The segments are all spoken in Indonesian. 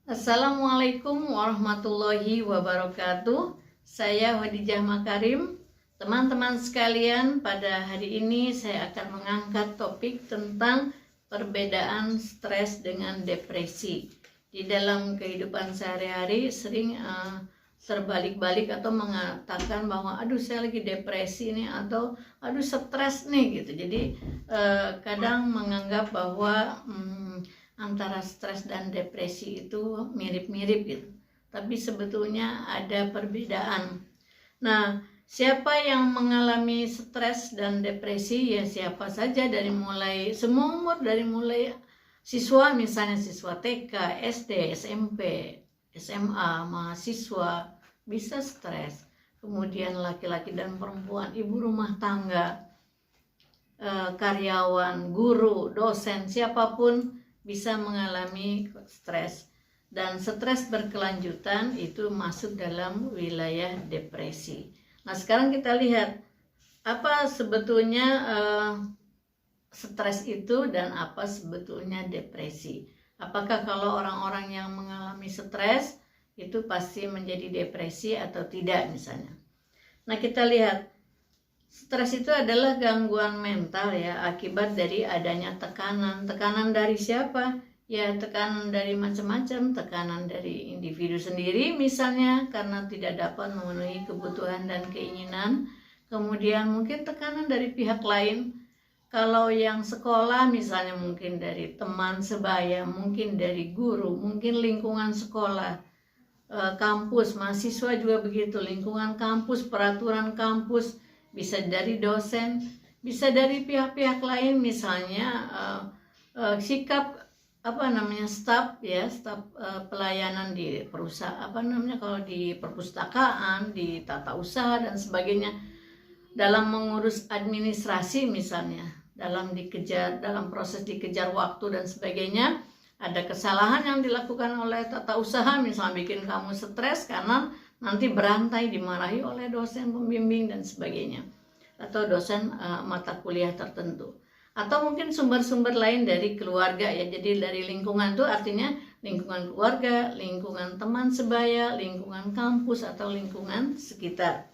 Assalamualaikum warahmatullahi wabarakatuh. Saya Wadijah Makarim. Teman-teman sekalian, pada hari ini saya akan mengangkat topik tentang perbedaan stres dengan depresi. Di dalam kehidupan sehari-hari sering terbalik-balik atau mengatakan bahwa aduh saya lagi depresi nih atau aduh stres nih gitu. Jadi kadang menganggap bahwa antara stres dan depresi itu mirip-mirip gitu. Tapi sebetulnya ada perbedaan. Nah, siapa yang mengalami stres dan depresi? Ya siapa saja, dari mulai semua umur, dari mulai siswa, misalnya siswa TK, SD, SMP, SMA, mahasiswa bisa stres. Kemudian laki-laki dan perempuan, ibu rumah tangga, karyawan, guru, dosen, siapapun bisa mengalami stres, dan stres berkelanjutan itu masuk dalam wilayah depresi. Nah, sekarang kita lihat apa sebetulnya stres itu dan apa sebetulnya depresi. Apakah kalau orang-orang yang mengalami stres itu pasti menjadi depresi atau tidak misalnya. Nah, kita lihat stres itu adalah gangguan mental ya, akibat dari adanya tekanan. Tekanan dari siapa? Ya tekanan dari macam-macam, tekanan dari individu sendiri misalnya karena tidak dapat memenuhi kebutuhan dan keinginan. Kemudian mungkin tekanan dari pihak lain. Kalau yang sekolah misalnya mungkin dari teman sebaya, mungkin dari guru, mungkin lingkungan sekolah, kampus, mahasiswa juga begitu, lingkungan kampus, peraturan kampus, bisa dari dosen, bisa dari pihak-pihak lain, misalnya sikap staf pelayanan di perusahaan, kalau di perpustakaan, di tata usaha dan sebagainya, dalam mengurus administrasi misalnya, dalam proses dikejar waktu dan sebagainya, ada kesalahan yang dilakukan oleh tata usaha, misalnya bikin kamu stres karena nanti berantai dimarahi oleh dosen pembimbing dan sebagainya, atau dosen mata kuliah tertentu, atau mungkin sumber-sumber lain dari keluarga ya. Jadi dari lingkungan itu artinya lingkungan keluarga, lingkungan teman sebaya, lingkungan kampus atau lingkungan sekitar.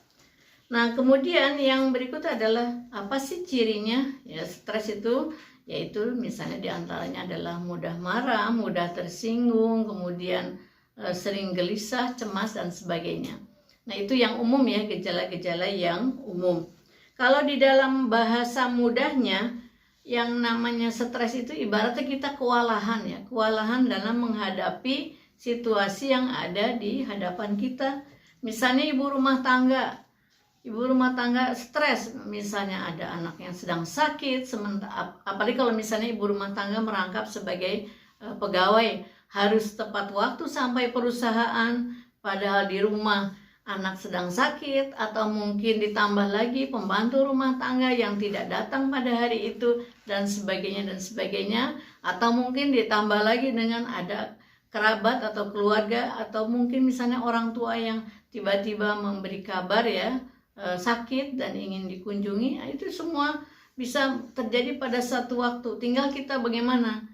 Nah, kemudian yang berikut adalah apa sih cirinya ya stres itu? Yaitu misalnya diantaranya adalah mudah marah, mudah tersinggung, kemudian sering gelisah, cemas dan sebagainya. Nah, itu yang umum ya, gejala-gejala yang umum. Kalau di dalam bahasa mudahnya, yang namanya stres itu ibaratnya kita kewalahan ya, kewalahan dalam menghadapi situasi yang ada di hadapan kita. Misalnya ibu rumah tangga stres, misalnya ada anak yang sedang sakit, apalagi kalau misalnya ibu rumah tangga merangkap sebagai pegawai, harus tepat waktu sampai perusahaan, padahal di rumah anak sedang sakit, atau mungkin ditambah lagi pembantu rumah tangga yang tidak datang pada hari itu dan sebagainya, atau mungkin ditambah lagi dengan ada kerabat atau keluarga, atau mungkin misalnya orang tua yang tiba-tiba memberi kabar ya sakit dan ingin dikunjungi. Nah, itu semua bisa terjadi pada satu waktu, tinggal kita bagaimana.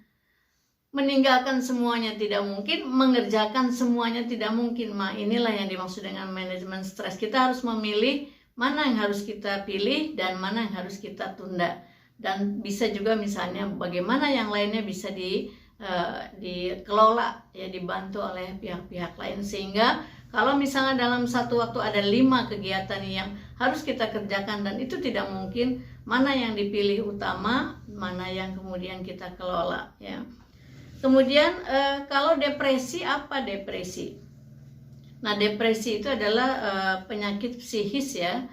Meninggalkan semuanya tidak mungkin, mengerjakan semuanya tidak mungkin. Inilah yang dimaksud dengan manajemen stres. Kita harus memilih mana yang harus kita pilih dan mana yang harus kita tunda. Dan bisa juga misalnya bagaimana yang lainnya bisa dikelola ya, dibantu oleh pihak-pihak lain, sehingga kalau misalnya dalam satu waktu ada 5 kegiatan yang harus kita kerjakan dan itu tidak mungkin, mana yang dipilih utama, mana yang kemudian kita kelola ya. Kemudian kalau depresi, apa depresi? Nah, depresi itu adalah penyakit psikis ya,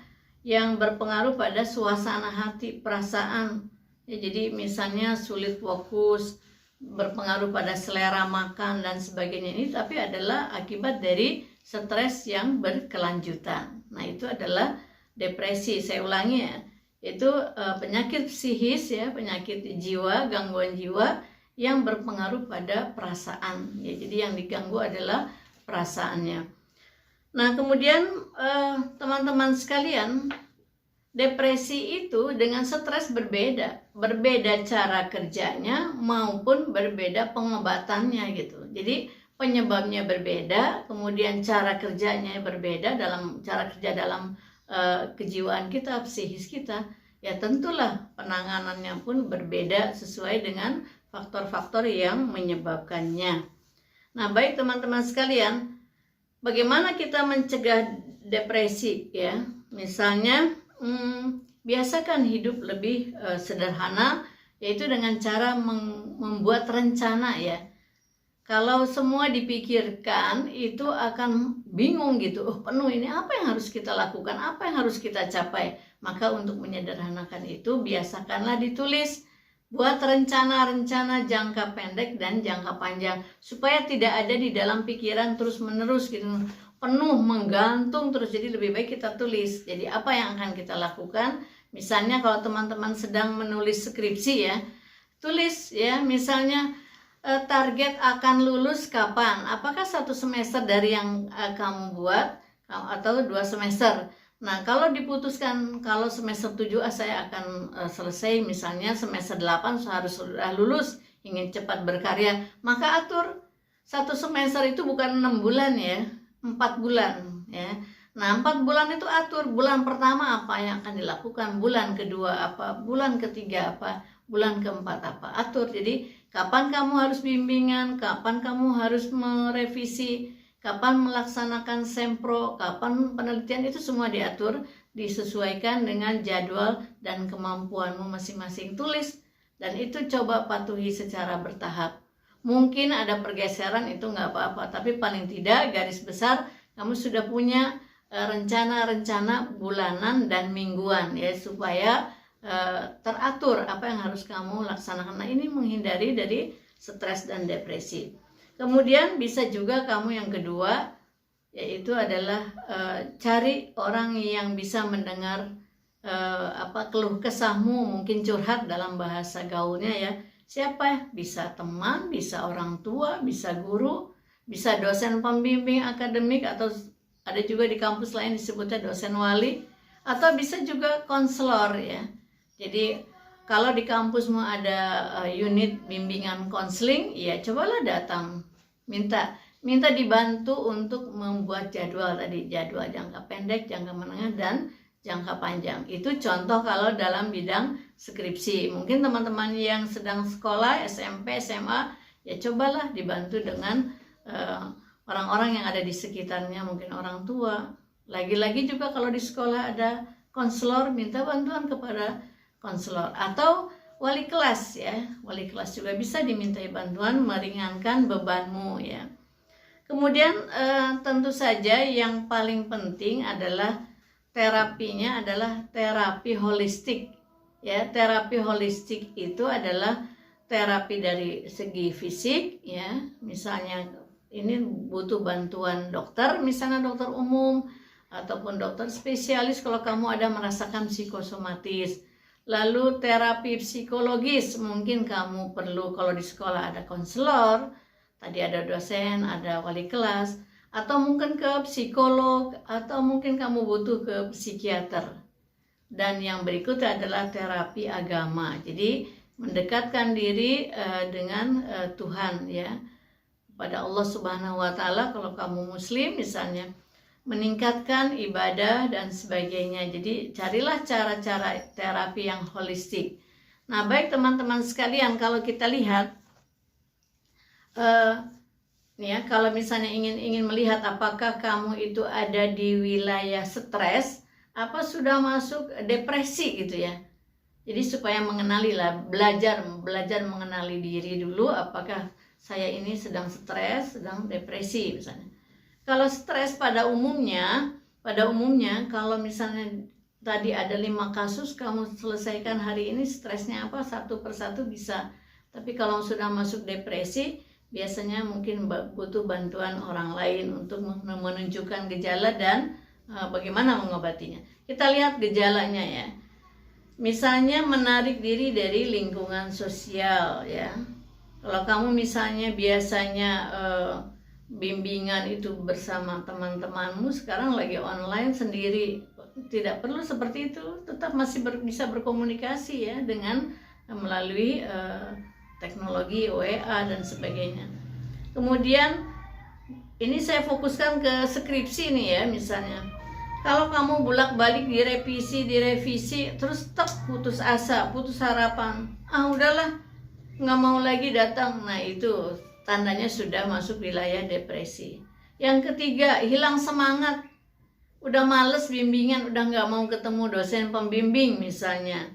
yang berpengaruh pada suasana hati, perasaan ya. Jadi misalnya sulit fokus, berpengaruh pada selera makan dan sebagainya. Ini tapi adalah akibat dari stres yang berkelanjutan. Nah, itu adalah depresi. Saya ulangi ya, itu penyakit psikis ya, penyakit jiwa, gangguan jiwa yang berpengaruh pada perasaan ya. Jadi yang diganggu adalah perasaannya. Nah, kemudian teman-teman sekalian, depresi itu dengan stres berbeda cara kerjanya maupun berbeda pengobatannya gitu. Jadi penyebabnya berbeda, kemudian cara kerjanya berbeda, dalam cara kerja dalam kejiwaan kita, psikis kita, ya tentulah penanganannya pun berbeda sesuai dengan faktor-faktor yang menyebabkannya. Nah, baik teman-teman sekalian, bagaimana kita mencegah depresi ya? Misalnya, biasakan hidup lebih sederhana, yaitu dengan cara membuat rencana ya. Kalau semua dipikirkan itu akan bingung gitu, penuh ini apa yang harus kita lakukan, apa yang harus kita capai. Maka untuk menyederhanakan itu biasakanlah ditulis, buat rencana-rencana jangka pendek dan jangka panjang, supaya tidak ada di dalam pikiran terus menerus gitu, penuh menggantung terus. Jadi lebih baik kita tulis. Jadi apa yang akan kita lakukan, misalnya kalau teman-teman sedang menulis skripsi ya, tulis ya, misalnya target akan lulus kapan? Apakah 1 semester dari yang kamu buat atau 2 semester? Nah, kalau diputuskan kalau semester 7 saya akan selesai, misalnya semester 8 harus sudah lulus, ingin cepat berkarya, maka atur 1 semester itu bukan 6 bulan ya, 4 bulan ya. Nah, 4 bulan itu atur, bulan pertama apa yang akan dilakukan, bulan kedua apa, bulan ketiga apa, bulan keempat apa, atur. Jadi kapan kamu harus bimbingan, kapan kamu harus merevisi, kapan melaksanakan sempro, kapan penelitian, itu semua diatur, disesuaikan dengan jadwal dan kemampuanmu masing-masing. Tulis, dan itu coba patuhi secara bertahap. Mungkin ada pergeseran, itu nggak apa-apa, tapi paling tidak garis besar kamu sudah punya rencana-rencana bulanan dan mingguan ya, supaya teratur apa yang harus kamu laksanakan. Nah, ini menghindari dari stres dan depresi. Kemudian bisa juga kamu yang kedua, yaitu adalah cari orang yang bisa mendengar keluh kesahmu, mungkin curhat dalam bahasa gaulnya ya. Siapa? Bisa teman, bisa orang tua, bisa guru, bisa dosen pembimbing akademik, atau ada juga di kampus lain disebutnya dosen wali, atau bisa juga konselor ya. Jadi kalau di kampusmu ada unit bimbingan konseling, ya cobalah datang, minta dibantu untuk membuat jadwal tadi, jadwal jangka pendek, jangka menengah, dan jangka panjang. Itu contoh kalau dalam bidang skripsi. Mungkin teman-teman yang sedang sekolah SMP, SMA, ya cobalah dibantu dengan orang-orang yang ada di sekitarnya, mungkin orang tua. Lagi-lagi juga kalau di sekolah ada konselor, minta bantuan kepada konselor, atau wali kelas ya. Wali kelas juga bisa dimintai bantuan, meringankan bebanmu ya. Kemudian tentu saja yang paling penting adalah terapinya adalah terapi holistik ya. Terapi holistik itu adalah terapi dari segi fisik ya. Misalnya ini butuh bantuan dokter, misalnya dokter umum ataupun dokter spesialis kalau kamu ada merasakan psikosomatis. Lalu terapi psikologis, mungkin kamu perlu, kalau di sekolah ada konselor, tadi ada dosen, ada wali kelas, atau mungkin ke psikolog, atau mungkin kamu butuh ke psikiater. Dan yang berikutnya adalah terapi agama. Jadi mendekatkan diri dengan Tuhan ya, pada Allah Subhanahu wa Ta'ala. Kalau kamu muslim misalnya, meningkatkan ibadah dan sebagainya. Jadi carilah cara-cara terapi yang holistik. Nah, baik teman-teman sekalian, kalau kita lihat ya, kalau misalnya ingin melihat apakah kamu itu ada di wilayah stres, apa sudah masuk depresi gitu ya. Jadi supaya mengenali lah, belajar mengenali diri dulu, apakah saya ini sedang stres, sedang depresi misalnya. Kalau stres pada umumnya kalau misalnya tadi ada 5 kasus, kamu selesaikan hari ini stresnya apa, satu persatu bisa. Tapi kalau sudah masuk depresi, biasanya mungkin butuh bantuan orang lain untuk menunjukkan gejala dan bagaimana mengobatinya. Kita lihat gejalanya ya. Misalnya menarik diri dari lingkungan sosial ya. Kalau kamu misalnya biasanya bimbingan itu bersama teman-temanmu, sekarang lagi online sendiri, tidak perlu seperti itu, tetap masih bisa berkomunikasi ya dengan melalui teknologi WA dan sebagainya. Kemudian ini saya fokuskan ke skripsi nih ya misalnya. Kalau kamu bolak-balik direvisi, terus putus asa, putus harapan. Udahlah, nggak mau lagi datang. Nah itu tandanya sudah masuk wilayah depresi. Yang ketiga, hilang semangat. Udah males bimbingan, udah nggak mau ketemu dosen pembimbing misalnya.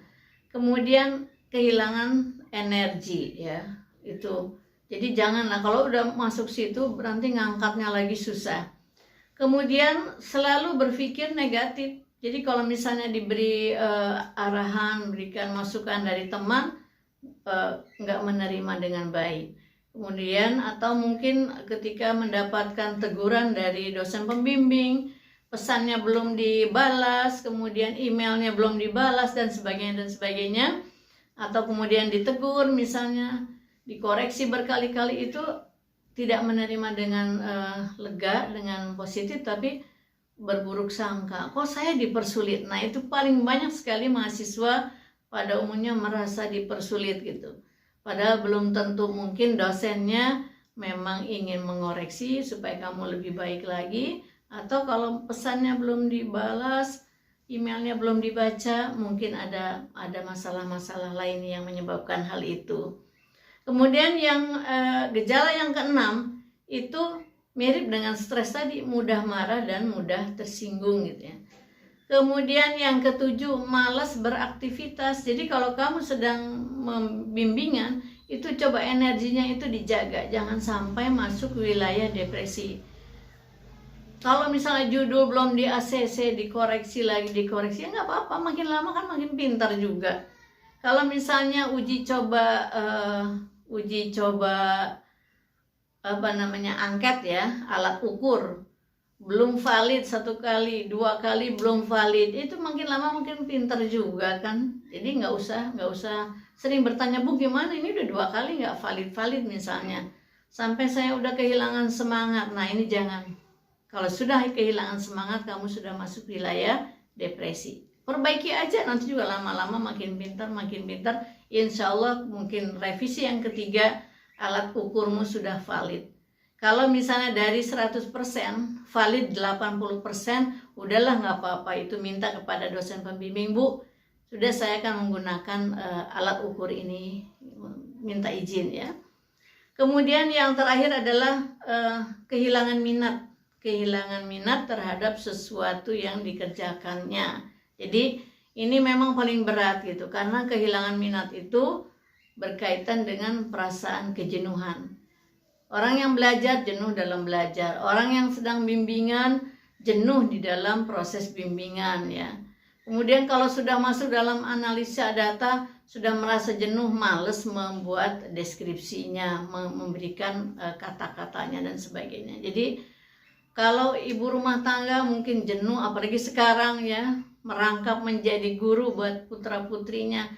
Kemudian kehilangan energi ya, itu. Jadi janganlah, kalau udah masuk situ berarti ngangkatnya lagi susah. Kemudian selalu berpikir negatif. Jadi kalau misalnya diberi arahan, berikan masukan dari teman, nggak menerima dengan baik. Kemudian atau mungkin ketika mendapatkan teguran dari dosen pembimbing, pesannya belum dibalas, kemudian emailnya belum dibalas dan sebagainya, atau kemudian ditegur misalnya, dikoreksi berkali-kali, itu tidak menerima dengan lega, dengan positif, tapi berburuk sangka. Kok saya dipersulit? Nah itu paling banyak sekali mahasiswa pada umumnya merasa dipersulit gitu. Padahal belum tentu, mungkin dosennya memang ingin mengoreksi supaya kamu lebih baik lagi, atau kalau pesannya belum dibalas, emailnya belum dibaca, mungkin ada masalah-masalah lain yang menyebabkan hal itu. Kemudian yang gejala yang keenam itu mirip dengan stres tadi, mudah marah dan mudah tersinggung gitu ya. Kemudian yang ketujuh, malas beraktivitas. Jadi kalau kamu sedang membimbingan, itu coba energinya itu dijaga, jangan sampai masuk wilayah depresi. Kalau misalnya judul belum di ACC, dikoreksi lagi, ya nggak apa-apa, makin lama kan makin pintar juga. Kalau misalnya uji coba angket ya, alat ukur belum valid, 1 kali 2 kali belum valid, itu makin lama makin pintar juga kan. Jadi nggak usah sering bertanya, Bu gimana ini udah 2 kali nggak valid misalnya, sampai saya udah kehilangan semangat. Nah ini jangan. Kalau sudah kehilangan semangat, kamu sudah masuk wilayah depresi. Perbaiki aja, nanti juga lama-lama makin pintar. Insya Allah mungkin revisi yang ketiga, alat ukurmu sudah valid. Kalau misalnya dari 100% valid 80%, udahlah nggak apa-apa, itu minta kepada dosen pembimbing, Bu, sudah saya akan menggunakan alat ukur ini, minta izin ya. Kemudian yang terakhir adalah kehilangan minat terhadap sesuatu yang dikerjakannya. Jadi ini memang paling berat gitu, karena kehilangan minat itu berkaitan dengan perasaan kejenuhan. Orang yang belajar jenuh dalam belajar, orang yang sedang bimbingan jenuh di dalam proses bimbingan ya. Kemudian kalau sudah masuk dalam analisa data, sudah merasa jenuh, males membuat deskripsinya, memberikan kata-katanya dan sebagainya. Jadi kalau ibu rumah tangga mungkin jenuh, apalagi sekarang ya, merangkap menjadi guru buat putra-putrinya,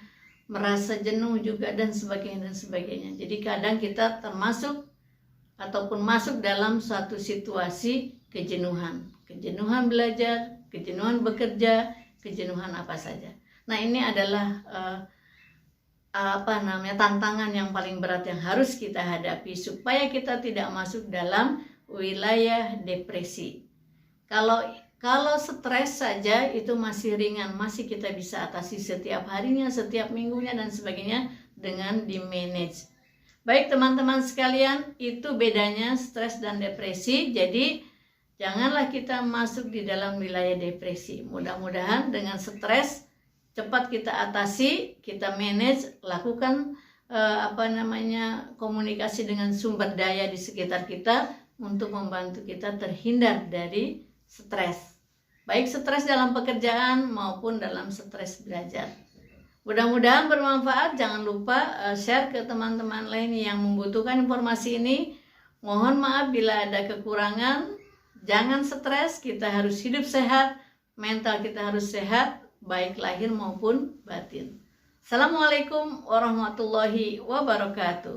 merasa jenuh juga dan sebagainya. Jadi kadang kita termasuk ataupun masuk dalam suatu situasi kejenuhan belajar, kejenuhan bekerja, kejenuhan apa saja. Nah ini adalah tantangan yang paling berat yang harus kita hadapi supaya kita tidak masuk dalam wilayah depresi. Kalau stres saja itu masih ringan, masih kita bisa atasi setiap harinya, setiap minggunya dan sebagainya dengan di-manage. Baik teman-teman sekalian, itu bedanya stres dan depresi. Jadi janganlah kita masuk di dalam wilayah depresi. Mudah-mudahan dengan stres cepat kita atasi, kita manage, lakukan komunikasi dengan sumber daya di sekitar kita untuk membantu kita terhindar dari stres. Baik stres dalam pekerjaan maupun dalam stres belajar. Mudah-mudahan bermanfaat. Jangan lupa share ke teman-teman lain yang membutuhkan informasi ini. Mohon maaf bila ada kekurangan. Jangan stres, kita harus hidup sehat, mental kita harus sehat, baik lahir maupun batin. Assalamualaikum warahmatullahi wabarakatuh.